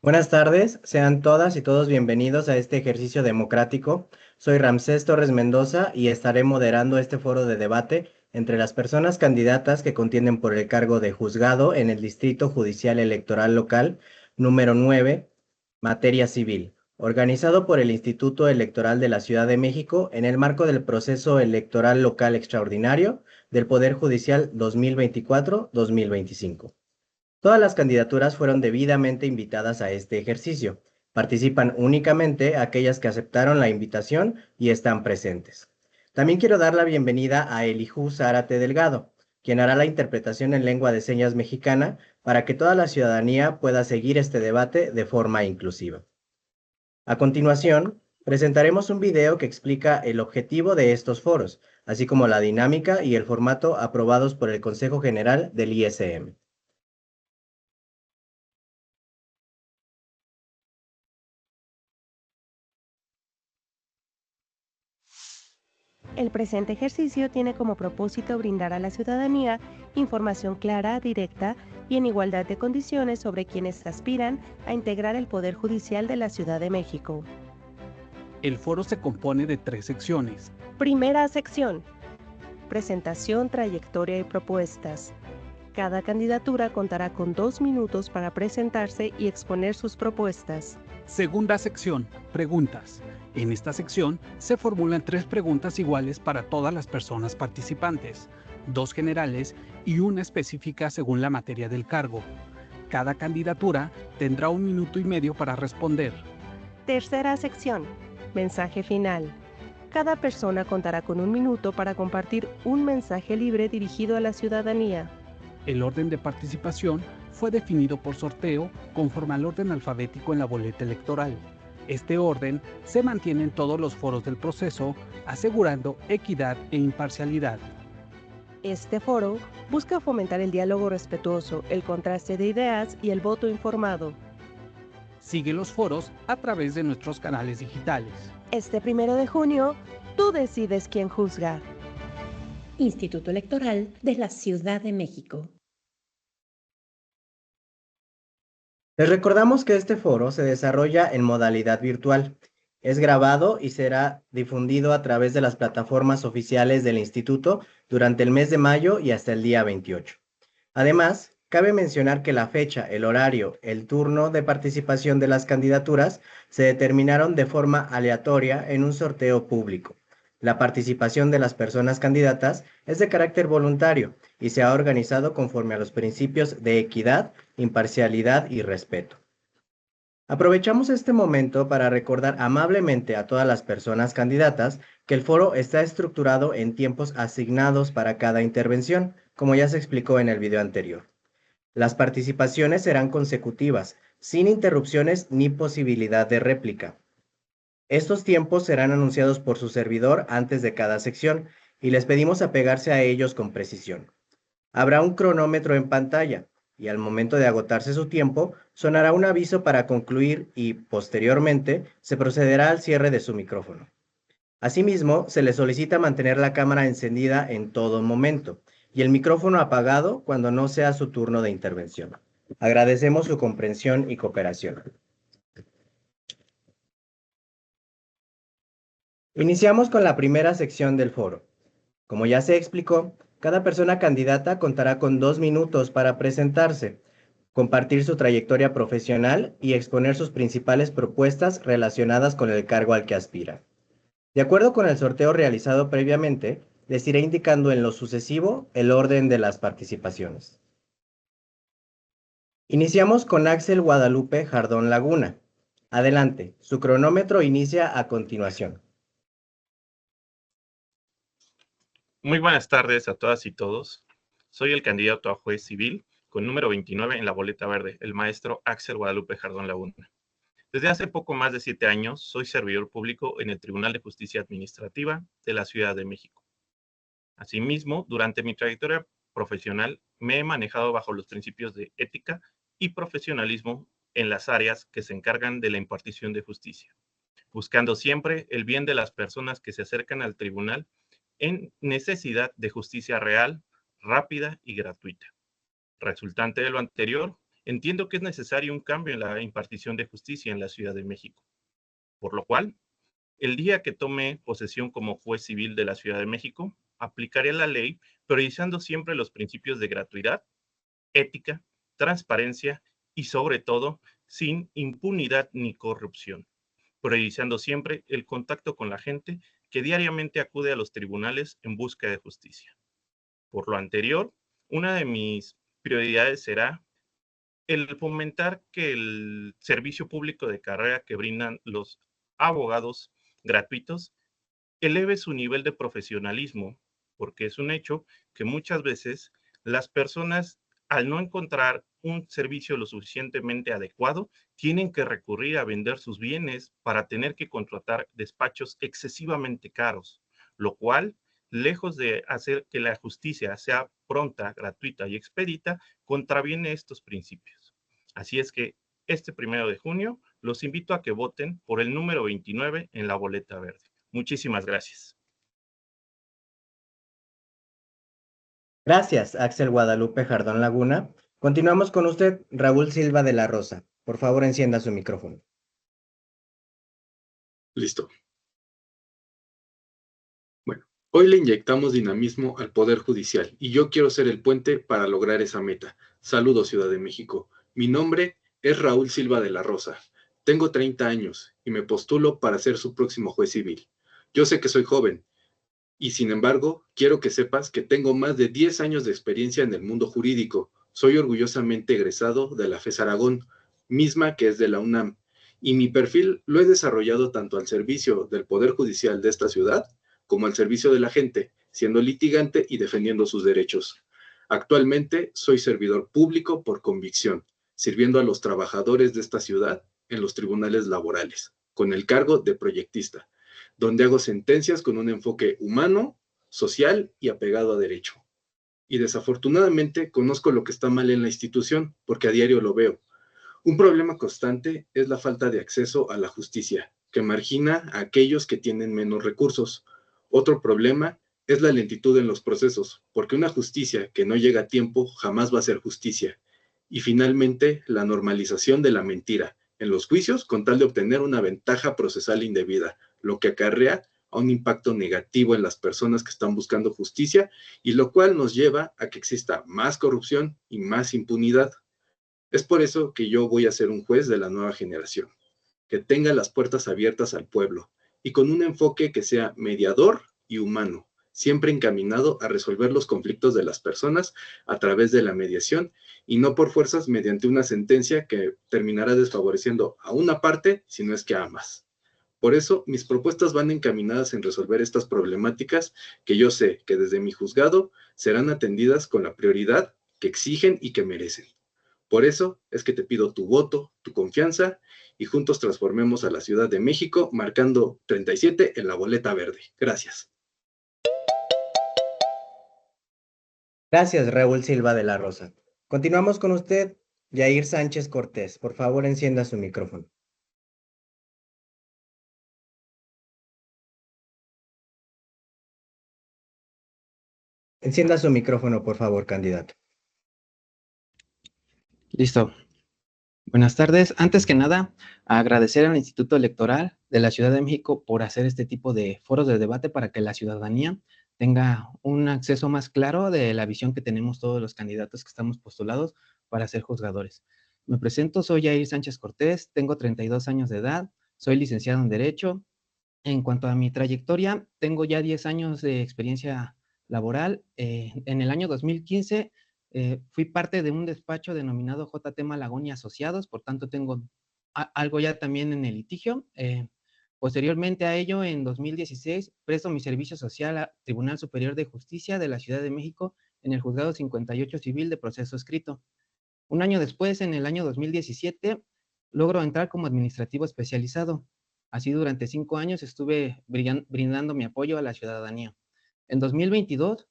Buenas tardes, sean todas y todos bienvenidos a este ejercicio democrático. Soy Ramsés Torres Mendoza y estaré moderando este foro de debate entre las personas candidatas que contienden por el cargo de juzgado en el Distrito Judicial Electoral Local número 9, materia civil, organizado por el Instituto Electoral de la Ciudad de México en el marco del proceso electoral local extraordinario del Poder Judicial 2024-2025. Todas las candidaturas fueron debidamente invitadas a este ejercicio. Participan únicamente aquellas que aceptaron la invitación y están presentes. También quiero dar la bienvenida a Elijú Zárate Delgado, quien hará la interpretación en lengua de señas mexicana para que toda la ciudadanía pueda seguir este debate de forma inclusiva. A continuación, presentaremos un video que explica el objetivo de estos foros, así como la dinámica y el formato aprobados por el Consejo General del ISM. El presente ejercicio tiene como propósito brindar a la ciudadanía información clara, directa y en igualdad de condiciones sobre quienes aspiran a integrar el Poder Judicial de la Ciudad de México. El foro se compone de 3 secciones. Primera sección. Presentación, trayectoria y propuestas. Cada candidatura contará con 2 minutos para presentarse y exponer sus propuestas. Segunda sección, preguntas. En esta sección se formulan 3 preguntas iguales para todas las personas participantes, 2 generales y una específica según la materia del cargo. Cada candidatura tendrá 1 minuto y medio para responder. Tercera sección. Mensaje final. Cada persona contará con 1 minuto para compartir un mensaje libre dirigido a la ciudadanía. El orden de participación fue definido por sorteo conforme al orden alfabético en la boleta electoral. Este orden se mantiene en todos los foros del proceso, asegurando equidad e imparcialidad. Este foro busca fomentar el diálogo respetuoso, el contraste de ideas y el voto informado. Sigue los foros a través de nuestros canales digitales. Este 1 de junio, tú decides quién juzga. Instituto Electoral de la Ciudad de México. Les recordamos que este foro se desarrolla en modalidad virtual. Es grabado y será difundido a través de las plataformas oficiales del instituto durante el mes de mayo y hasta el día 28. Además, cabe mencionar que la fecha, el horario, el turno de participación de las candidaturas se determinaron de forma aleatoria en un sorteo público. La participación de las personas candidatas es de carácter voluntario y se ha organizado conforme a los principios de equidad, imparcialidad y respeto. Aprovechamos este momento para recordar amablemente a todas las personas candidatas que el foro está estructurado en tiempos asignados para cada intervención, como ya se explicó en el video anterior. Las participaciones serán consecutivas, sin interrupciones ni posibilidad de réplica. Estos tiempos serán anunciados por su servidor antes de cada sección y les pedimos apegarse a ellos con precisión. Habrá un cronómetro en pantalla y al momento de agotarse su tiempo, sonará un aviso para concluir y, posteriormente, se procederá al cierre de su micrófono. Asimismo, se le solicita mantener la cámara encendida en todo momento y el micrófono apagado cuando no sea su turno de intervención. Agradecemos su comprensión y cooperación. Iniciamos con la primera sección del foro. Como ya se explicó, cada persona candidata contará con 2 minutos para presentarse, compartir su trayectoria profesional y exponer sus principales propuestas relacionadas con el cargo al que aspira. De acuerdo con el sorteo realizado previamente, les iré indicando en lo sucesivo el orden de las participaciones. Iniciamos con Axel Guadalupe Jardón Laguna. Adelante, su cronómetro inicia a continuación. Muy buenas tardes a todas y todos. Soy el candidato a juez civil con número 29 en la boleta verde, el maestro Axel Guadalupe Jardón Laguna. Desde hace poco más de 7 años soy servidor público en el Tribunal de Justicia Administrativa de la Ciudad de México. Asimismo, durante mi trayectoria profesional me he manejado bajo los principios de ética y profesionalismo en las áreas que se encargan de la impartición de justicia, buscando siempre el bien de las personas que se acercan al tribunal en necesidad de justicia real, rápida y gratuita. Resultante de lo anterior, entiendo que es necesario un cambio en la impartición de justicia en la Ciudad de México, por lo cual, el día que tome posesión como juez civil de la Ciudad de México, aplicaré la ley priorizando siempre los principios de gratuidad, ética, transparencia y sobre todo sin impunidad ni corrupción, priorizando siempre el contacto con la gente que diariamente acude a los tribunales en busca de justicia. Por lo anterior, una de mis prioridades será el fomentar que el servicio público de carrera que brindan los abogados gratuitos eleve su nivel de profesionalismo, porque es un hecho que muchas veces las personas, al no encontrar un servicio lo suficientemente adecuado, tienen que recurrir a vender sus bienes para tener que contratar despachos excesivamente caros, lo cual, lejos de hacer que la justicia sea pronta, gratuita y expedita, contraviene estos principios. Así es que este 1 de junio los invito a que voten por el número 29 en la boleta verde. Muchísimas gracias. Gracias, Axel Guadalupe Jardón Laguna. Continuamos con usted, Raúl Silva de la Rosa. Por favor, encienda su micrófono. Listo. Bueno, hoy le inyectamos dinamismo al Poder Judicial y yo quiero ser el puente para lograr esa meta. Saludos, Ciudad de México. Mi nombre es Raúl Silva de la Rosa. Tengo 30 años y me postulo para ser su próximo juez civil. Yo sé que soy joven y, sin embargo, quiero que sepas que tengo más de 10 años de experiencia en el mundo jurídico. Soy orgullosamente egresado de la FES Aragón, misma que es de la UNAM, y mi perfil lo he desarrollado tanto al servicio del Poder Judicial de esta ciudad como al servicio de la gente, siendo litigante y defendiendo sus derechos. Actualmente soy servidor público por convicción, sirviendo a los trabajadores de esta ciudad en los tribunales laborales, con el cargo de proyectista, donde hago sentencias con un enfoque humano, social y apegado a derecho. Y desafortunadamente conozco lo que está mal en la institución, porque a diario lo veo. Un problema constante es la falta de acceso a la justicia, que margina a aquellos que tienen menos recursos. Otro problema es la lentitud en los procesos, porque una justicia que no llega a tiempo jamás va a ser justicia. Y finalmente, la normalización de la mentira en los juicios con tal de obtener una ventaja procesal indebida, lo que acarrea a un impacto negativo en las personas que están buscando justicia y lo cual nos lleva a que exista más corrupción y más impunidad. Es por eso que yo voy a ser un juez de la nueva generación, que tenga las puertas abiertas al pueblo y con un enfoque que sea mediador y humano, siempre encaminado a resolver los conflictos de las personas a través de la mediación y no por fuerzas mediante una sentencia que terminará desfavoreciendo a una parte, si no es que a ambas. Por eso, mis propuestas van encaminadas en resolver estas problemáticas que yo sé que desde mi juzgado serán atendidas con la prioridad que exigen y que merecen. Por eso es que te pido tu voto, tu confianza y juntos transformemos a la Ciudad de México marcando 37 en la boleta verde. Gracias. Gracias, Raúl Silva de la Rosa. Continuamos con usted, Yair Sánchez Cortés. Por favor, encienda su micrófono. Encienda su micrófono, por favor, candidato. Listo. Buenas tardes. Antes que nada, agradecer al Instituto Electoral de la Ciudad de México por hacer este tipo de foros de debate para que la ciudadanía tenga un acceso más claro de la visión que tenemos todos los candidatos que estamos postulados para ser juzgadores. Me presento, soy Yair Sánchez Cortés, tengo 32 años de edad, soy licenciado en Derecho. En cuanto a mi trayectoria, tengo ya 10 años de experiencia laboral. En el año 2015 fui parte de un despacho denominado JT Malagón y Asociados, por tanto tengo algo ya también en el litigio. Posteriormente a ello, en 2016, presto mi servicio social al Tribunal Superior de Justicia de la Ciudad de México en el Juzgado 58 Civil de Proceso Escrito. Un año después, en el año 2017, logro entrar como administrativo especializado. Así durante 5 años estuve brindando mi apoyo a la ciudadanía. En 2022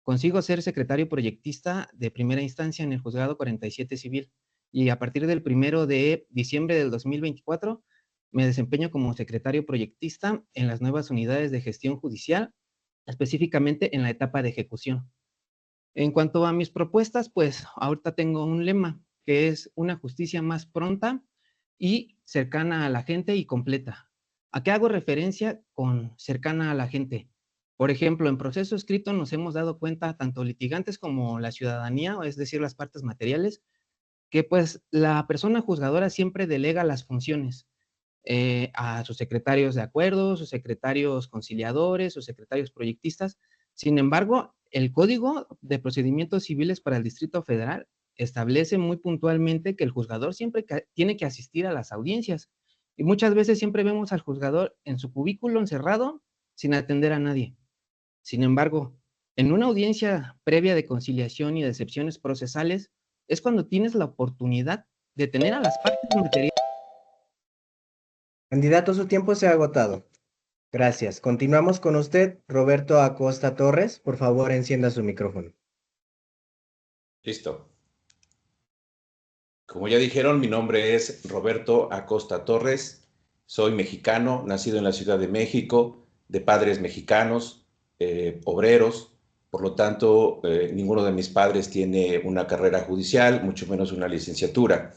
consigo ser secretario proyectista de primera instancia en el Juzgado 47 Civil y a partir del 1 de diciembre del 2024 me desempeño como secretario proyectista en las nuevas unidades de gestión judicial, específicamente en la etapa de ejecución. En cuanto a mis propuestas, pues ahorita tengo un lema que es una justicia más pronta y cercana a la gente y completa. ¿A qué hago referencia con cercana a la gente? Por ejemplo, en proceso escrito nos hemos dado cuenta, tanto litigantes como la ciudadanía, es decir, las partes materiales, que pues la persona juzgadora siempre delega las funciones a sus secretarios de acuerdo, sus secretarios conciliadores, sus secretarios proyectistas. Sin embargo, el Código de Procedimientos Civiles para el Distrito Federal establece muy puntualmente que el juzgador siempre tiene que asistir a las audiencias. Y muchas veces siempre vemos al juzgador en su cubículo encerrado sin atender a nadie. Sin embargo, en una audiencia previa de conciliación y de excepciones procesales, es cuando tienes la oportunidad de tener a las partes materiales. Candidato, su tiempo se ha agotado. Gracias. Continuamos con usted, Roberto Acosta Torres. Por favor, encienda su micrófono. Listo. Como ya dijeron, mi nombre es Roberto Acosta Torres. Soy mexicano, nacido en la Ciudad de México, de padres mexicanos, obreros. Por lo tanto, ninguno de mis padres tiene una carrera judicial, mucho menos una licenciatura.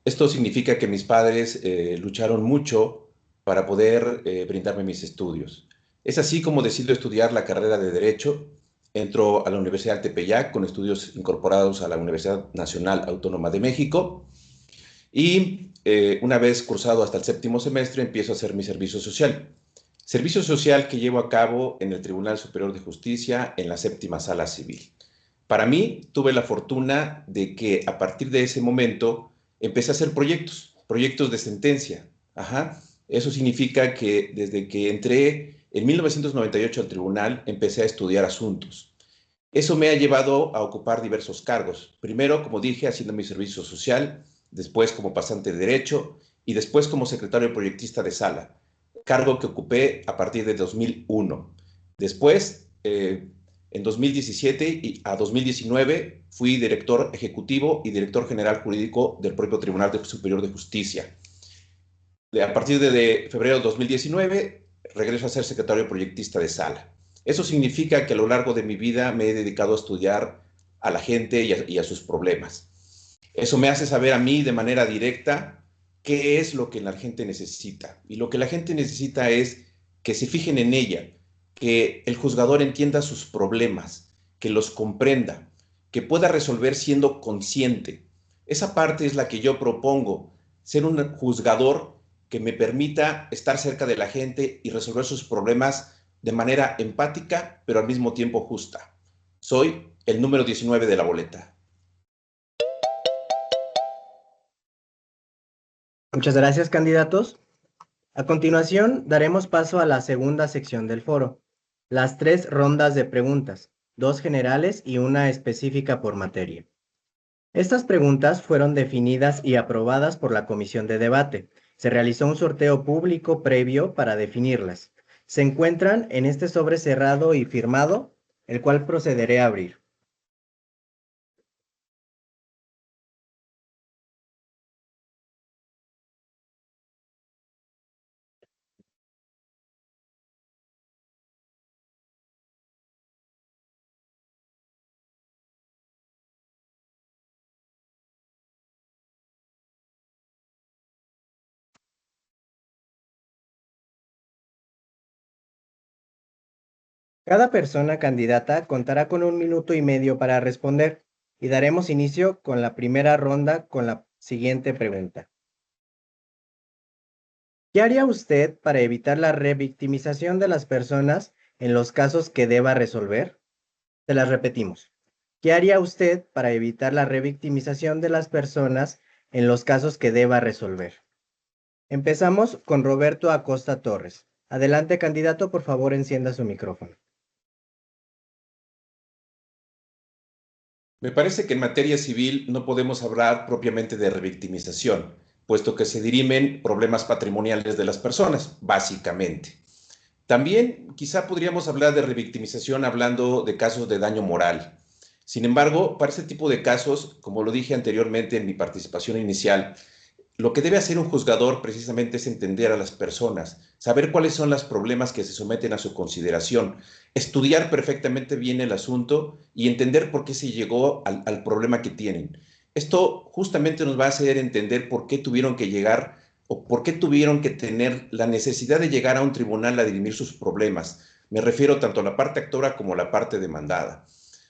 Esto significa que mis padres lucharon mucho para poder brindarme mis estudios. Es así como decido estudiar la carrera de Derecho. Entro a la Universidad del Tepeyac con estudios incorporados a la Universidad Nacional Autónoma de México y una vez cursado hasta el 7º semestre empiezo a hacer mi servicio social. Servicio social que llevo a cabo en el Tribunal Superior de Justicia en la 7ª Sala Civil. Para mí, tuve la fortuna de que a partir de ese momento empecé a hacer proyectos de sentencia. Eso significa que desde que entré en 1998 al tribunal empecé a estudiar asuntos. Eso me ha llevado a ocupar diversos cargos. Primero, como dije, haciendo mi servicio social, después como pasante de derecho y después como secretario proyectista de sala, cargo que ocupé a partir de 2001. Después, en 2017 y a 2019, fui director ejecutivo y director general jurídico del propio Tribunal Superior de Justicia. A partir de febrero de 2019, regreso a ser secretario proyectista de sala. Eso significa que a lo largo de mi vida me he dedicado a estudiar a la gente y a sus problemas. Eso me hace saber a mí de manera directa qué es lo que la gente necesita. Y lo que la gente necesita es que se fijen en ella, que el juzgador entienda sus problemas, que los comprenda, que pueda resolver siendo consciente. Esa parte es la que yo propongo, ser un juzgador que me permita estar cerca de la gente y resolver sus problemas de manera empática, pero al mismo tiempo justa. Soy el número 19 de la boleta. Muchas gracias, candidatos. A continuación, daremos paso a la segunda sección del foro, las 3 rondas de preguntas, 2 generales y una específica por materia. Estas preguntas fueron definidas y aprobadas por la Comisión de Debate. Se realizó un sorteo público previo para definirlas. Se encuentran en este sobre cerrado y firmado, el cual procederé a abrir. Cada persona candidata contará con 1 minuto y medio para responder y daremos inicio con la primera ronda con la siguiente pregunta. ¿Qué haría usted para evitar la revictimización de las personas en los casos que deba resolver? Se las repetimos. ¿Qué haría usted para evitar la revictimización de las personas en los casos que deba resolver? Empezamos con Roberto Acosta Torres. Adelante, candidato, por favor, encienda su micrófono. Me parece que en materia civil no podemos hablar propiamente de revictimización, puesto que se dirimen problemas patrimoniales de las personas, básicamente. También quizá podríamos hablar de revictimización hablando de casos de daño moral. Sin embargo, para este tipo de casos, como lo dije anteriormente en mi participación inicial, lo que debe hacer un juzgador precisamente es entender a las personas, saber cuáles son los problemas que se someten a su consideración, estudiar perfectamente bien el asunto y entender por qué se llegó al problema que tienen. Esto justamente nos va a hacer entender por qué tuvieron que llegar o por qué tuvieron que tener la necesidad de llegar a un tribunal a dirimir sus problemas. Me refiero tanto a la parte actora como a la parte demandada.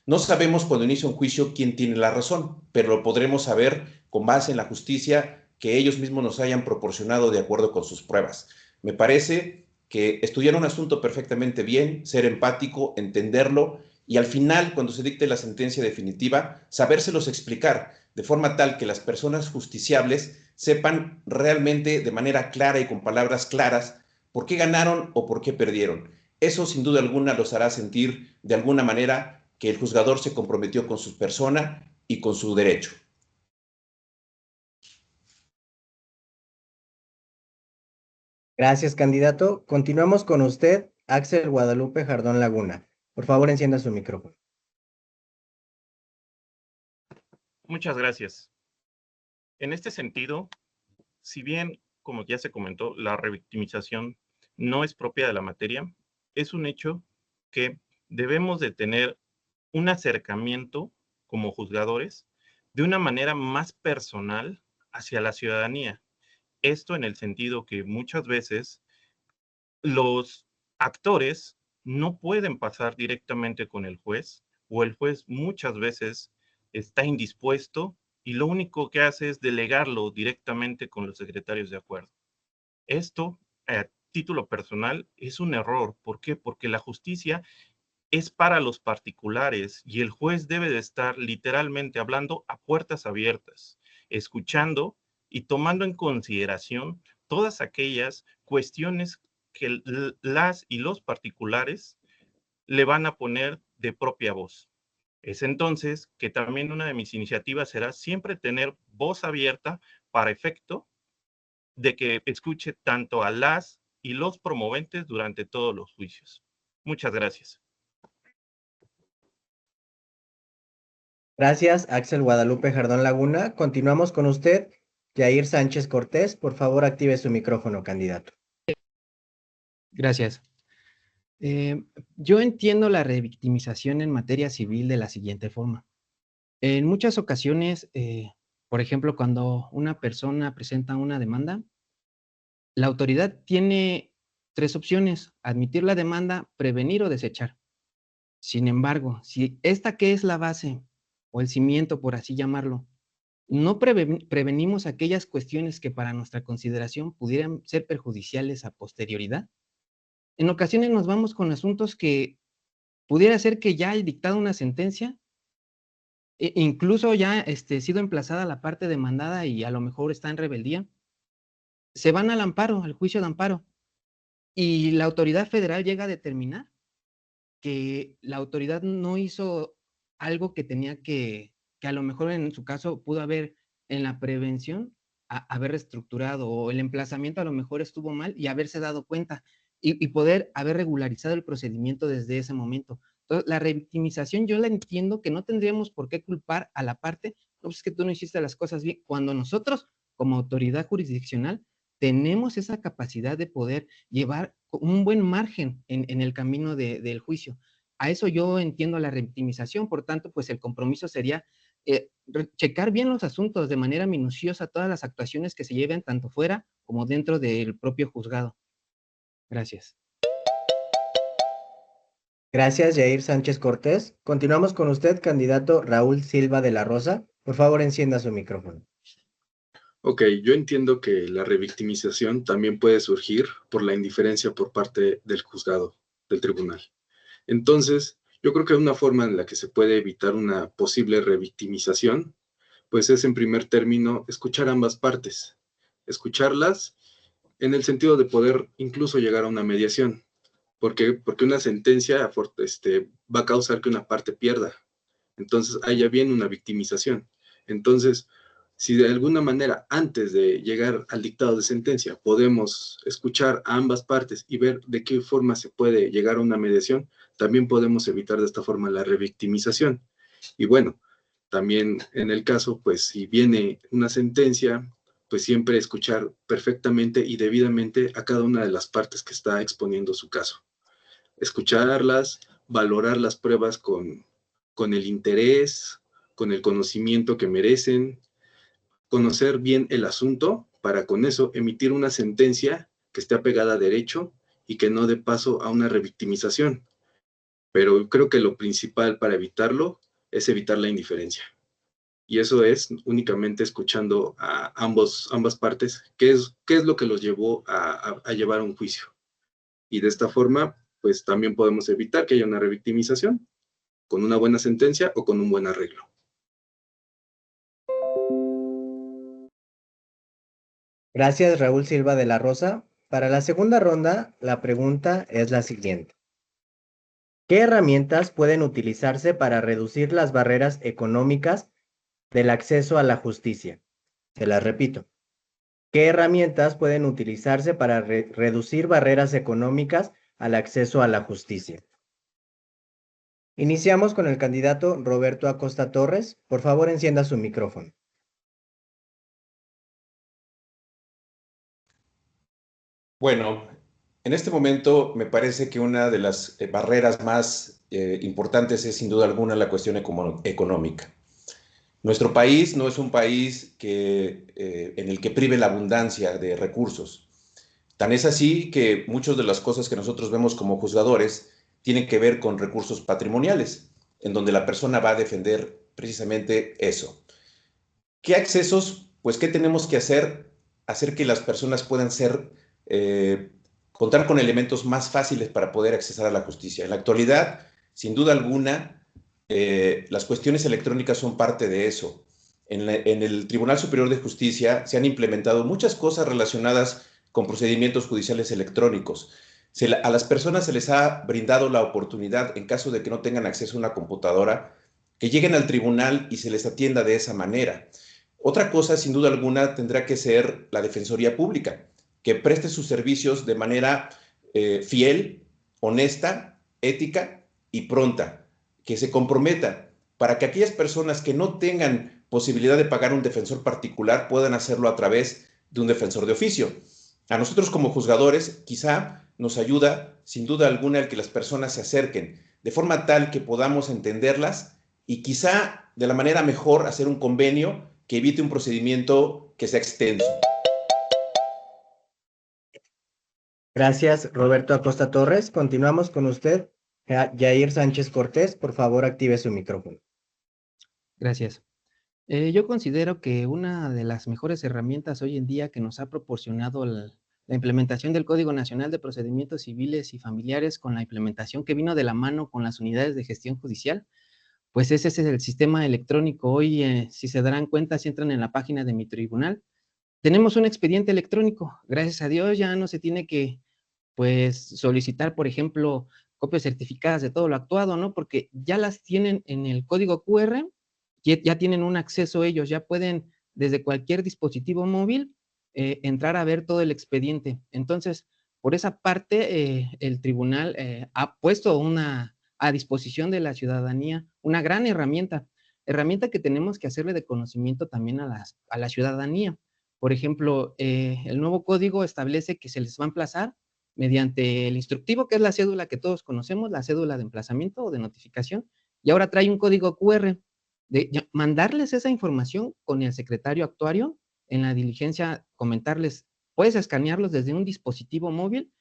No sabemos cuando inicia un juicio quién tiene la razón, pero lo podremos saber con base en la justicia que ellos mismos nos hayan proporcionado de acuerdo con sus pruebas. Me parece que estudiar un asunto perfectamente bien, ser empático, entenderlo y al final, cuando se dicte la sentencia definitiva, sabérselos explicar de forma tal que las personas justiciables sepan realmente de manera clara y con palabras claras por qué ganaron o por qué perdieron. Eso sin duda alguna los hará sentir de alguna manera que el juzgador se comprometió con su persona y con su derecho. Gracias, candidato. Continuamos con usted, Axel Guadalupe Jardón Laguna. Por favor, encienda su micrófono. Muchas gracias. En este sentido, si bien, como ya se comentó, la revictimización no es propia de la materia, es un hecho que debemos de tener un acercamiento como juzgadores de una manera más personal hacia la ciudadanía. Esto en el sentido que muchas veces los actores no pueden pasar directamente con el juez o el juez muchas veces está indispuesto y lo único que hace es delegarlo directamente con los secretarios de acuerdo. Esto, a título personal, es un error. ¿Por qué? Porque la justicia es para los particulares y el juez debe de estar literalmente hablando a puertas abiertas, escuchando y tomando en consideración todas aquellas cuestiones que las y los particulares le van a poner de propia voz. Es entonces que también una de mis iniciativas será siempre tener voz abierta para efecto de que escuche tanto a las y los promoventes durante todos los juicios. Muchas gracias. Gracias, Axel Guadalupe Jardón Laguna. Continuamos con usted, Yair Sánchez Cortés. Por favor, active su micrófono, candidato. Gracias. Yo entiendo la revictimización en materia civil de la siguiente forma. En muchas ocasiones, por ejemplo, cuando una persona presenta una demanda, la autoridad tiene 3 opciones: admitir la demanda, prevenir o desechar. Sin embargo, si esta que es la base o el cimiento, por así llamarlo, no prevenimos aquellas cuestiones que para nuestra consideración pudieran ser perjudiciales a posterioridad, en ocasiones nos vamos con asuntos que pudiera ser que ya hay dictado una sentencia, incluso ya sido emplazada la parte demandada y a lo mejor está en rebeldía, se van al amparo, al juicio de amparo, y la autoridad federal llega a determinar que la autoridad no hizo algo que tenía que a lo mejor en su caso pudo haber en la prevención, haber reestructurado, o el emplazamiento a lo mejor estuvo mal y haberse dado cuenta y poder haber regularizado el procedimiento desde ese momento. Entonces, la revictimización yo la entiendo que no tendríamos por qué culpar a la parte, no, pues es que tú no hiciste las cosas bien, cuando nosotros como autoridad jurisdiccional tenemos esa capacidad de poder llevar un buen margen en el camino del juicio. A eso yo entiendo la revictimización, por tanto, pues el compromiso sería checar bien los asuntos de manera minuciosa, todas las actuaciones que se lleven tanto fuera como dentro del propio juzgado. Gracias. Gracias, Yair Sánchez Cortés. Continuamos con usted, candidato Raúl Silva de la Rosa. Por favor, encienda su micrófono. Ok, yo entiendo que la revictimización también puede surgir por la indiferencia por parte del juzgado, del tribunal. Entonces, yo creo que una forma en la que se puede evitar una posible revictimización, pues es en primer término escuchar ambas partes, escucharlas en el sentido de poder incluso llegar a una mediación. ¿Por qué? Porque una sentencia va a causar que una parte pierda. Entonces, ahí ya viene una victimización. Entonces, si de alguna manera, antes de llegar al dictado de sentencia, podemos escuchar a ambas partes y ver de qué forma se puede llegar a una mediación, también podemos evitar de esta forma la revictimización. Y bueno, también en el caso, pues si viene una sentencia, pues siempre escuchar perfectamente y debidamente a cada una de las partes que está exponiendo su caso. Escucharlas, valorar las pruebas con el interés, con el conocimiento que merecen, conocer bien el asunto para con eso emitir una sentencia que esté apegada a derecho y que no dé paso a una revictimización. Pero creo que lo principal para evitarlo es evitar la indiferencia. Y eso es únicamente escuchando a ambas partes, qué es lo que los llevó a llevar a un juicio. Y de esta forma, pues también podemos evitar que haya una revictimización con una buena sentencia o con un buen arreglo. Gracias, Raúl Silva de la Rosa. Para la segunda ronda, la pregunta es la siguiente. ¿Qué herramientas pueden utilizarse para reducir las barreras económicas del acceso a la justicia? Se las repito. ¿Qué herramientas pueden utilizarse para reducir barreras económicas al acceso a la justicia? Iniciamos con el candidato Roberto Acosta Torres. Por favor, encienda su micrófono. Bueno, en este momento me parece que una de las barreras más importantes es sin duda alguna la cuestión económica. Nuestro país no es un país en el que prive la abundancia de recursos. Tan es así que muchas de las cosas que nosotros vemos como juzgadores tienen que ver con recursos patrimoniales, en donde la persona va a defender precisamente eso. ¿Qué accesos? Pues, ¿qué tenemos que hacer? Hacer que las personas puedan contar con elementos más fáciles para poder acceder a la justicia. En la actualidad, sin duda alguna, las cuestiones electrónicas son parte de eso. En el Tribunal Superior de Justicia se han implementado muchas cosas relacionadas con procedimientos judiciales electrónicos. A las personas se les ha brindado la oportunidad, en caso de que no tengan acceso a una computadora, que lleguen al tribunal y se les atienda de esa manera. Otra cosa, sin duda alguna, tendrá que ser la Defensoría Pública, que preste sus servicios de manera fiel, honesta, ética y pronta, que se comprometa para que aquellas personas que no tengan posibilidad de pagar un defensor particular puedan hacerlo a través de un defensor de oficio. A nosotros como juzgadores quizá nos ayuda sin duda alguna el que las personas se acerquen de forma tal que podamos entenderlas y quizá de la manera mejor hacer un convenio que evite un procedimiento que sea extenso. Gracias, Roberto Acosta Torres. Continuamos con usted, Yair Sánchez Cortés. Por favor, active su micrófono. Gracias. Yo considero que una de las mejores herramientas hoy en día que nos ha proporcionado la implementación del Código Nacional de Procedimientos Civiles y Familiares, con la implementación que vino de la mano con las unidades de gestión judicial, pues ese es el sistema electrónico. Hoy, si se darán cuenta, si entran en la página de mi tribunal, tenemos un expediente electrónico. Gracias a Dios ya no se tiene que, pues, solicitar, por ejemplo, copias certificadas de todo lo actuado, ¿no? Porque ya las tienen en el código QR, ya tienen un acceso ellos, ya pueden desde cualquier dispositivo móvil entrar a ver todo el expediente. Entonces, por esa parte, el tribunal ha puesto a disposición de la ciudadanía una gran herramienta que tenemos que hacerle de conocimiento también a la ciudadanía. Por ejemplo, el nuevo código establece que se les va a emplazar mediante el instructivo, que es la cédula que todos conocemos, la cédula de emplazamiento o de notificación, y ahora trae un código QR, de mandarles esa información con el secretario actuario, en la diligencia comentarles, puedes escanearlos desde un dispositivo móvil.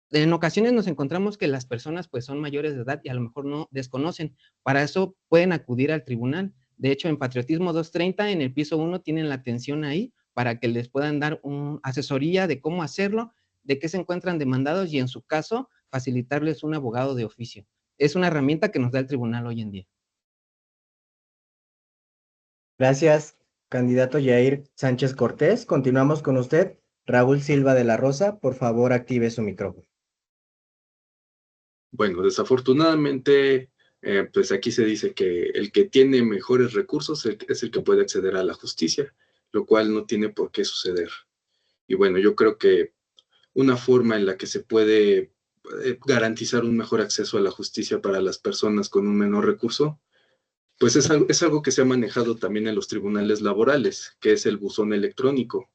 En ocasiones nos encontramos que las personas pues son mayores de edad y a lo mejor no desconocen, para eso pueden acudir al tribunal. De hecho, en Patriotismo 230, en el piso 1, tienen la atención ahí para que les puedan dar una asesoría de cómo hacerlo, de qué se encuentran demandados y en su caso, facilitarles un abogado de oficio. Es una herramienta que nos da el tribunal hoy en día. Gracias, candidato Yair Sánchez Cortés. Continuamos con usted, Raúl Silva de la Rosa. Por favor, active su micrófono. Bueno, desafortunadamente, pues aquí se dice que el que tiene mejores recursos es el que puede acceder a la justicia, lo cual no tiene por qué suceder. Y bueno, yo creo que una forma en la que se puede garantizar un mejor acceso a la justicia para las personas con un menor recurso, pues es algo que se ha manejado también en los tribunales laborales, que es el buzón electrónico.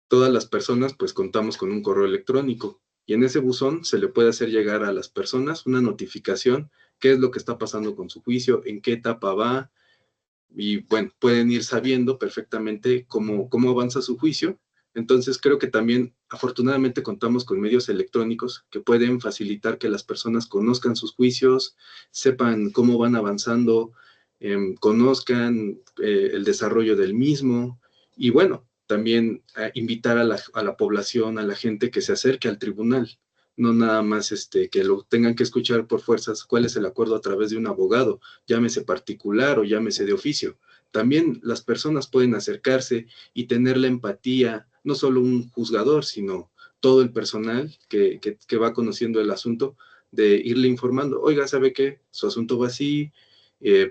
Todas las personas pues contamos con un correo electrónico y en ese buzón se le puede hacer llegar a las personas una notificación, qué es lo que está pasando con su juicio, en qué etapa va, y bueno, pueden ir sabiendo perfectamente cómo avanza su juicio. Entonces creo que también afortunadamente contamos con medios electrónicos que pueden facilitar que las personas conozcan sus juicios, sepan cómo van avanzando, conozcan el desarrollo del mismo y bueno, también invitar a la población, a la gente que se acerque al tribunal, no nada más que lo tengan que escuchar por fuerzas cuál es el acuerdo a través de un abogado, llámese particular o llámese de oficio. También las personas pueden acercarse y tener la empatía, no solo un juzgador, sino todo el personal que va conociendo el asunto, de irle informando, oiga, ¿sabe qué? Su asunto va así,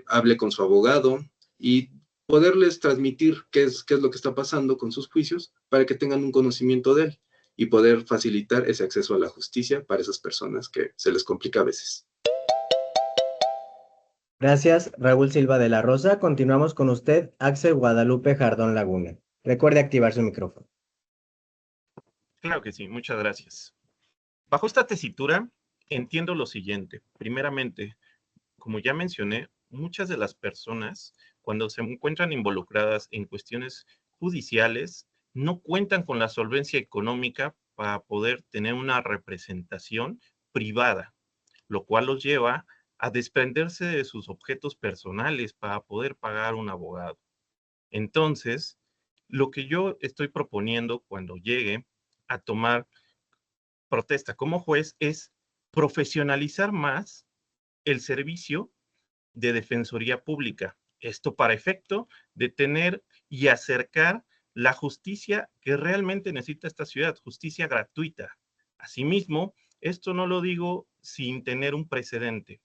hable con su abogado y poderles transmitir qué es lo que está pasando con sus juicios para que tengan un conocimiento de él y poder facilitar ese acceso a la justicia para esas personas que se les complica a veces. Gracias, Raúl Silva de la Rosa. Continuamos con usted, Axel Guadalupe Jardón Laguna. Recuerde activar su micrófono. Claro que sí, muchas gracias. Bajo esta tesitura, entiendo lo siguiente. Primeramente, como ya mencioné, muchas de las personas, cuando se encuentran involucradas en cuestiones judiciales, no cuentan con la solvencia económica para poder tener una representación privada, lo cual los lleva a desprenderse de sus objetos personales para poder pagar un abogado. Entonces, lo que yo estoy proponiendo cuando llegue a tomar protesta como juez es profesionalizar más el servicio de defensoría pública. Esto para efecto de tener y acercar la justicia que realmente necesita esta ciudad, justicia gratuita. Asimismo, esto no lo digo sin tener un precedente,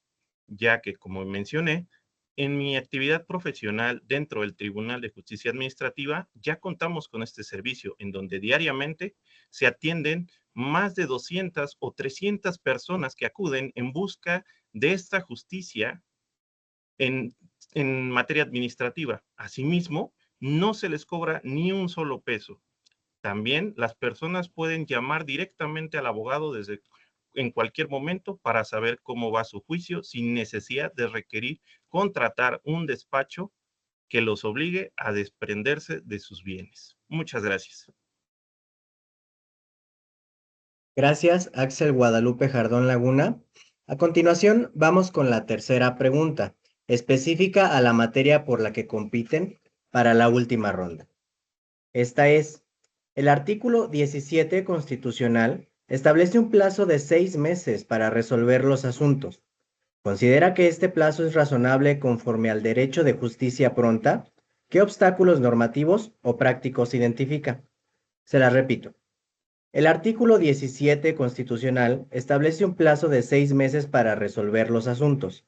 ya que, como mencioné, en mi actividad profesional dentro del Tribunal de Justicia Administrativa ya contamos con este servicio en donde diariamente se atienden más de 200 o 300 personas que acuden en busca de esta justicia en materia administrativa. Asimismo, no se les cobra ni un solo peso. También las personas pueden llamar directamente al abogado en cualquier momento para saber cómo va su juicio sin necesidad de requerir contratar un despacho que los obligue a desprenderse de sus bienes. Muchas gracias. Gracias, Axel Guadalupe Jardón Laguna. A continuación, vamos con la tercera pregunta, específica a la materia por la que compiten para la última ronda. Esta es, el artículo 17 constitucional establece un plazo de 6 meses para resolver los asuntos. ¿Considera que este plazo es razonable conforme al derecho de justicia pronta? ¿Qué obstáculos normativos o prácticos identifica? Se la repito. El artículo 17 constitucional establece un plazo de 6 meses para resolver los asuntos.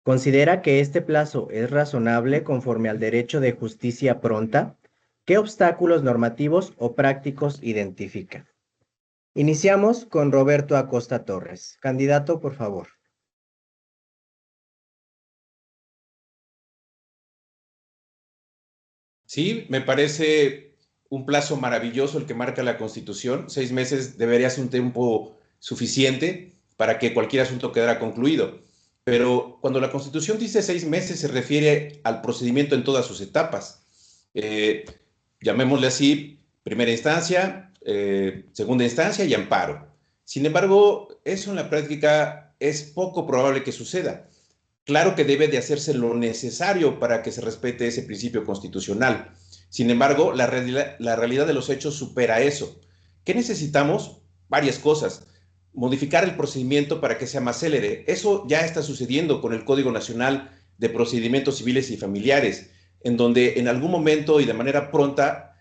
¿Considera que este plazo es razonable conforme al derecho de justicia pronta? ¿Qué obstáculos normativos o prácticos identifica? Iniciamos con Roberto Acosta Torres. Candidato, por favor. Sí, me parece un plazo maravilloso el que marca la Constitución. 6 meses debería ser un tiempo suficiente para que cualquier asunto quedara concluido. Pero cuando la Constitución dice 6 meses, se refiere al procedimiento en todas sus etapas. Llamémosle así, primera instancia, segunda instancia y amparo. Sin embargo, eso en la práctica es poco probable que suceda. Claro que debe de hacerse lo necesario para que se respete ese principio constitucional. Sin embargo, la realidad de los hechos supera eso. ¿Qué necesitamos? Varias cosas. Modificar el procedimiento para que sea más célere. Eso ya está sucediendo con el Código Nacional de Procedimientos Civiles y Familiares, en donde en algún momento y de manera pronta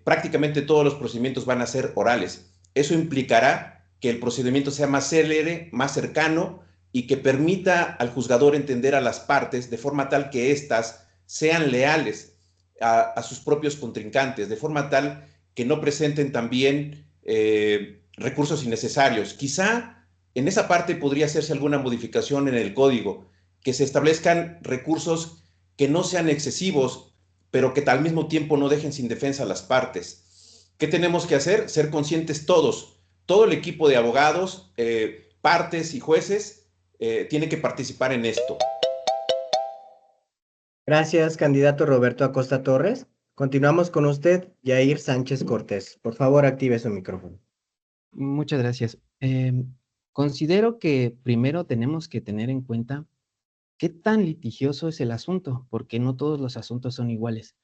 prácticamente todos los procedimientos van a ser orales. Eso implicará que el procedimiento sea más célere, más cercano, y que permita al juzgador entender a las partes de forma tal que éstas sean leales a sus propios contrincantes, de forma tal que no presenten también recursos innecesarios. Quizá en esa parte podría hacerse alguna modificación en el código, que se establezcan recursos que no sean excesivos, pero que al mismo tiempo no dejen sin defensa a las partes. ¿Qué tenemos que hacer? Ser conscientes todos, todo el equipo de abogados, partes y jueces, tiene que participar en esto. Gracias, candidato Roberto Acosta Torres. Continuamos con usted, Yair Sánchez Cortés. Por favor, active su micrófono. Muchas gracias. Considero que primero tenemos que tener en cuenta qué tan litigioso es el asunto, porque no todos los asuntos son iguales.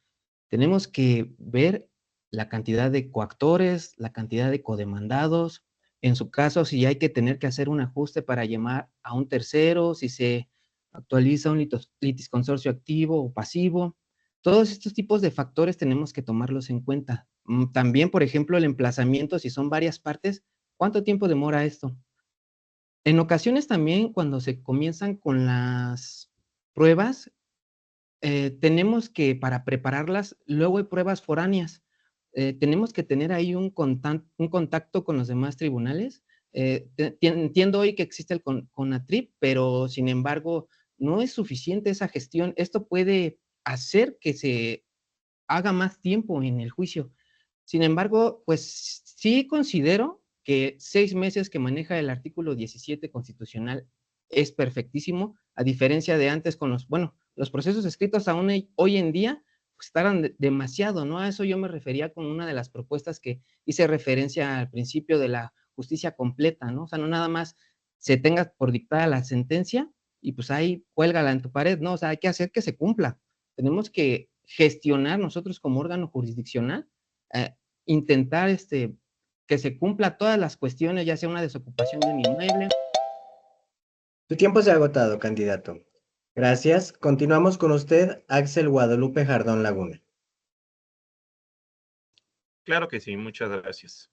Tenemos que ver la cantidad de coactores, la cantidad de codemandados, en su caso, si hay que tener que hacer un ajuste para llamar a un tercero, si se actualiza un litisconsorcio activo o pasivo. Todos estos tipos de factores tenemos que tomarlos en cuenta. También, por ejemplo, el emplazamiento, si son varias partes, ¿cuánto tiempo demora esto? En ocasiones también, cuando se comienzan con las pruebas, tenemos que, para prepararlas, luego hay pruebas foráneas. Tenemos que tener ahí un contacto con los demás tribunales. Entiendo hoy que existe el CONATRIP, pero sin embargo, no es suficiente esa gestión. Esto puede hacer que se haga más tiempo en el juicio. Sin embargo, pues sí considero que 6 meses que maneja el artículo 17 constitucional es perfectísimo, a diferencia de antes con los procesos escritos aún hoy en día pues, tardan demasiado, ¿no? A eso yo me refería con una de las propuestas que hice referencia al principio de la justicia completa, ¿no? O sea, no nada más se tenga por dictada la sentencia y pues ahí cuélgala en tu pared, ¿no? O sea, hay que hacer que se cumpla. Tenemos que gestionar nosotros como órgano jurisdiccional, eh, intentar que se cumpla todas las cuestiones, ya sea una desocupación de un inmueble. Su tiempo se ha agotado, candidato. Gracias. Continuamos con usted, Axel Guadalupe Jardón Laguna. Claro que sí, muchas gracias.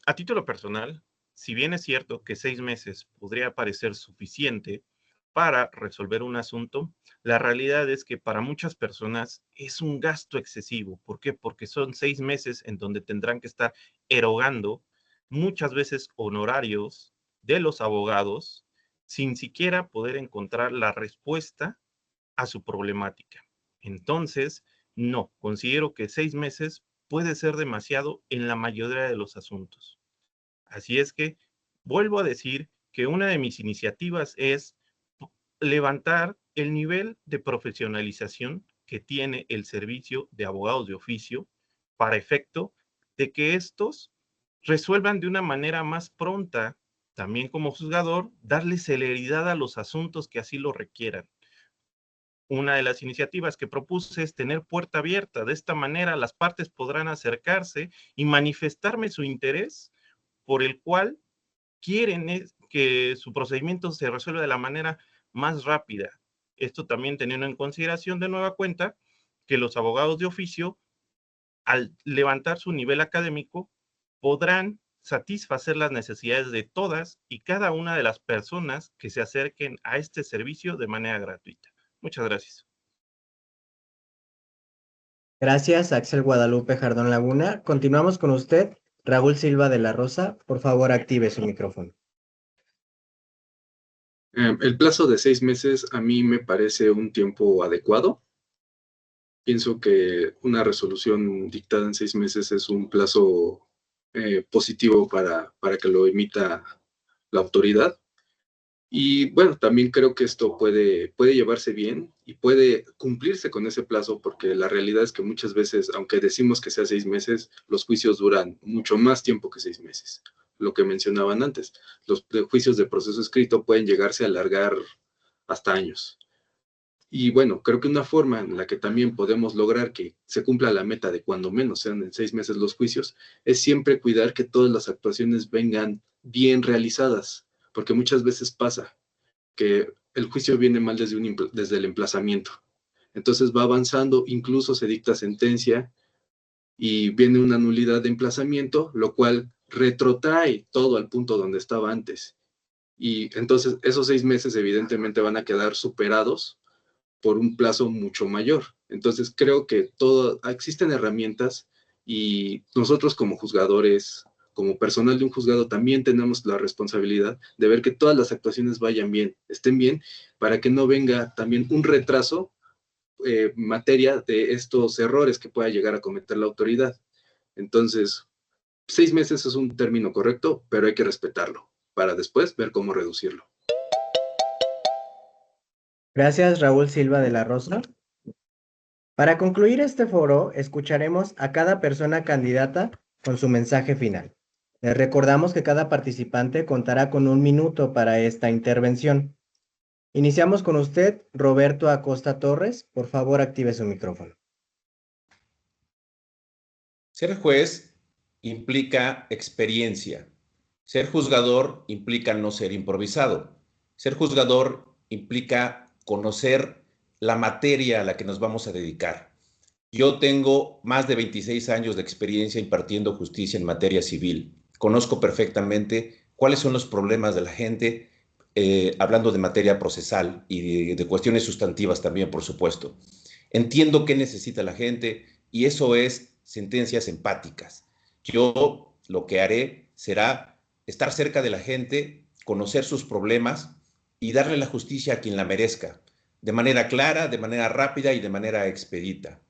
A título personal, si bien es cierto que 6 meses podría parecer suficiente para resolver un asunto, la realidad es que para muchas personas es un gasto excesivo. ¿Por qué? Porque son 6 meses en donde tendrán que estar erogando muchas veces honorarios de los abogados sin siquiera poder encontrar la respuesta a su problemática. Entonces, no, considero que 6 meses puede ser demasiado en la mayoría de los asuntos. Así es que vuelvo a decir que una de mis iniciativas es levantar el nivel de profesionalización que tiene el servicio de abogados de oficio para efecto de que estos resuelvan de una manera más pronta, también como juzgador, darle celeridad a los asuntos que así lo requieran. Una de las iniciativas que propuse es tener puerta abierta. De esta manera las partes podrán acercarse y manifestarme su interés por el cual quieren que su procedimiento se resuelva de la manera más rápida. Esto también teniendo en consideración de nueva cuenta que los abogados de oficio, al levantar su nivel académico, podrán satisfacer las necesidades de todas y cada una de las personas que se acerquen a este servicio de manera gratuita. Muchas gracias. Gracias, Axel Guadalupe Jardón Laguna. Continuamos con usted, Raúl Silva de la Rosa. Por favor, active su micrófono. El plazo de 6 meses a mí me parece un tiempo adecuado. Pienso que una resolución dictada en 6 meses es un plazo positivo para que lo emita la autoridad. Y bueno, también creo que esto puede llevarse bien y puede cumplirse con ese plazo, porque la realidad es que muchas veces, aunque decimos que sea 6 meses, los juicios duran mucho más tiempo que 6 meses. Lo que mencionaban antes, los juicios de proceso escrito pueden llegarse a alargar hasta años. Y bueno, creo que una forma en la que también podemos lograr que se cumpla la meta de cuando menos sean en 6 meses los juicios, es siempre cuidar que todas las actuaciones vengan bien realizadas, porque muchas veces pasa que el juicio viene mal desde el emplazamiento. Entonces va avanzando, incluso se dicta sentencia y viene una nulidad de emplazamiento, lo cual retrotrae todo al punto donde estaba antes. Y entonces esos 6 meses evidentemente van a quedar superados por un plazo mucho mayor. Entonces creo que existen herramientas y nosotros como juzgadores, como personal de un juzgado, también tenemos la responsabilidad de ver que todas las actuaciones vayan bien, estén bien, para que no venga también un retraso materia de estos errores que pueda llegar a cometer la autoridad. Entonces, 6 meses es un término correcto, pero hay que respetarlo para después ver cómo reducirlo. Gracias, Raúl Silva de la Rosa. Para concluir este foro, escucharemos a cada persona candidata con su mensaje final. Les recordamos que cada participante contará con 1 minuto para esta intervención. Iniciamos con usted, Roberto Acosta Torres. Por favor, active su micrófono. Ser juez implica experiencia. Ser juzgador implica no ser improvisado. Ser juzgador implica conocer la materia a la que nos vamos a dedicar. Yo tengo más de 26 años de experiencia impartiendo justicia en materia civil. Conozco perfectamente cuáles son los problemas de la gente, hablando de materia procesal y de cuestiones sustantivas también, por supuesto. Entiendo qué necesita la gente y eso es sentencias empáticas. Yo lo que haré será estar cerca de la gente, conocer sus problemas y darle la justicia a quien la merezca, de manera clara, de manera rápida y de manera expedita.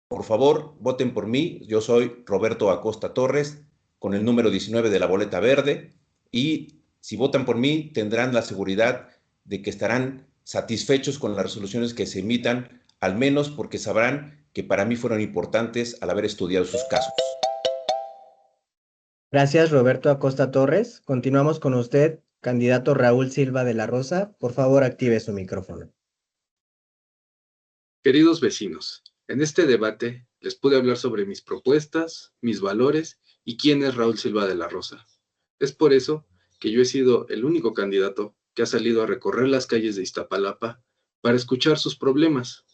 Por favor, voten por mí. Yo soy Roberto Acosta Torres, con el número 19 de la boleta verde, y si votan por mí tendrán la seguridad de que estarán satisfechos con las resoluciones que se emitan, al menos porque sabrán que para mí fueron importantes al haber estudiado sus casos. Gracias, Roberto Acosta Torres. Continuamos con usted, candidato Raúl Silva de la Rosa. Por favor, active su micrófono. Queridos vecinos, en este debate les pude hablar sobre mis propuestas, mis valores y quién es Raúl Silva de la Rosa. Es por eso que yo he sido el único candidato que ha salido a recorrer las calles de Iztapalapa para escuchar sus problemas.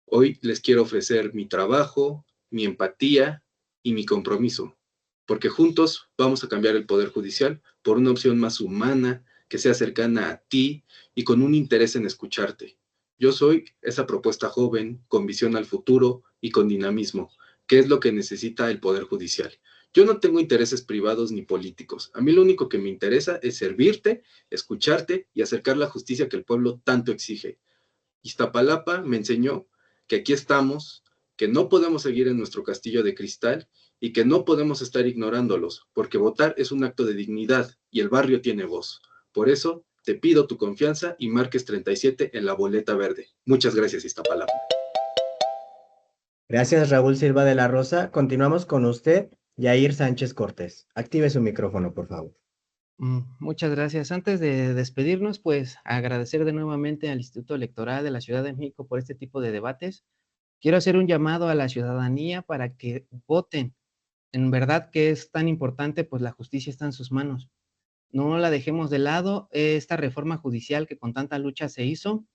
Hoy les quiero ofrecer mi trabajo, mi empatía y mi compromiso, porque juntos vamos a cambiar el Poder Judicial por una opción más humana, que sea cercana a ti y con un interés en escucharte. Yo soy esa propuesta joven, con visión al futuro y con dinamismo, que es lo que necesita el Poder Judicial. Yo no tengo intereses privados ni políticos. A mí lo único que me interesa es servirte, escucharte y acercar la justicia que el pueblo tanto exige. Iztapalapa me enseñó que aquí estamos, que no podemos seguir en nuestro castillo de cristal y que no podemos estar ignorándolos, porque votar es un acto de dignidad y el barrio tiene voz. Por eso te pido tu confianza y marques 37 en la boleta verde. Muchas gracias, Iztapalapa. Gracias, Raúl Silva de la Rosa. Continuamos con usted, Yair Sánchez Cortés. Active su micrófono, por favor. Muchas gracias. Antes de despedirnos, pues agradecer de nuevamente al Instituto Electoral de la Ciudad de México por este tipo de debates. Quiero hacer un llamado a la ciudadanía para que voten. En verdad que es tan importante, pues la justicia está en sus manos. No la dejemos de lado. Esta reforma judicial que con tanta lucha se hizo,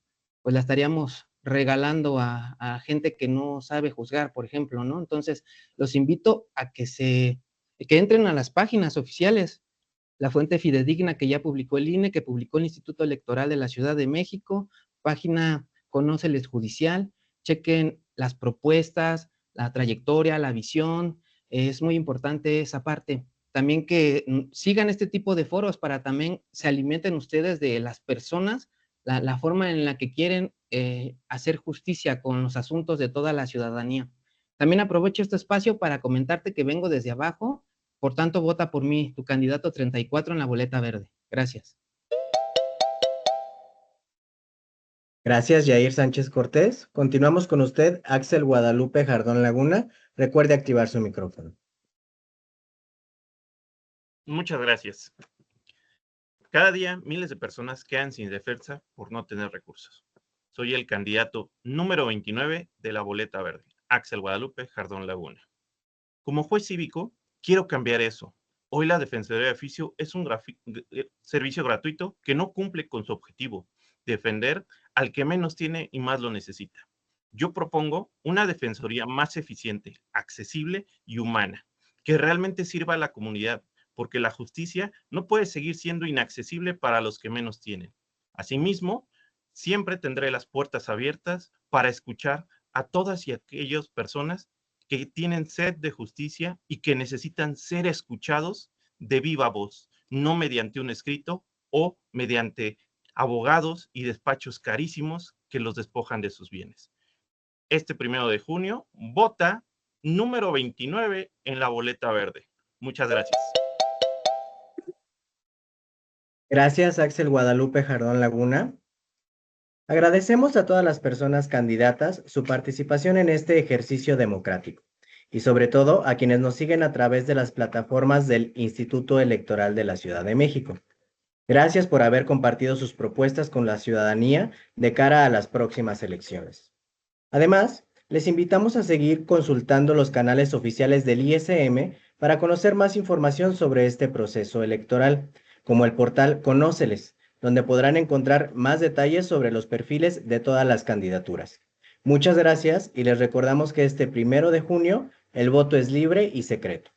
pues la estaríamos regalando a gente que no sabe juzgar, por ejemplo, ¿no? Entonces, los invito a que entren a las páginas oficiales, la fuente fidedigna que ya publicó el INE, que publicó el Instituto Electoral de la Ciudad de México, página Conóceles Judicial, chequen las propuestas, la trayectoria, la visión, es muy importante esa parte. También que sigan este tipo de foros para también se alimenten ustedes de las personas, la forma en la que quieren hacer justicia con los asuntos de toda la ciudadanía. También aprovecho este espacio para comentarte que vengo desde abajo, por tanto, vota por mí, tu candidato 34 en la boleta verde. Gracias. Gracias, Yair Sánchez Cortés. Continuamos con usted, Axel Guadalupe Jardón Laguna. Recuerde activar su micrófono. Muchas gracias. Cada día miles de personas quedan sin defensa por no tener recursos. Soy el candidato número 29 de la boleta verde, Axel Guadalupe Jardón Laguna. Como juez cívico, quiero cambiar eso. Hoy la Defensoría de Oficio es un servicio gratuito que no cumple con su objetivo, defender al que menos tiene y más lo necesita. Yo propongo una defensoría más eficiente, accesible y humana, que realmente sirva a la comunidad, porque la justicia no puede seguir siendo inaccesible para los que menos tienen. Asimismo, siempre tendré las puertas abiertas para escuchar a todas y aquellas personas que tienen sed de justicia y que necesitan ser escuchados de viva voz, no mediante un escrito o mediante abogados y despachos carísimos que los despojan de sus bienes. Este 1 de junio, vota número 29 en la boleta verde. Muchas gracias. Gracias, Axel Guadalupe Jardón Laguna. Agradecemos a todas las personas candidatas su participación en este ejercicio democrático y sobre todo a quienes nos siguen a través de las plataformas del Instituto Electoral de la Ciudad de México. Gracias por haber compartido sus propuestas con la ciudadanía de cara a las próximas elecciones. Además, les invitamos a seguir consultando los canales oficiales del ISM para conocer más información sobre este proceso electoral, como el portal Conóceles, donde podrán encontrar más detalles sobre los perfiles de todas las candidaturas. Muchas gracias y les recordamos que este 1 de junio el voto es libre y secreto.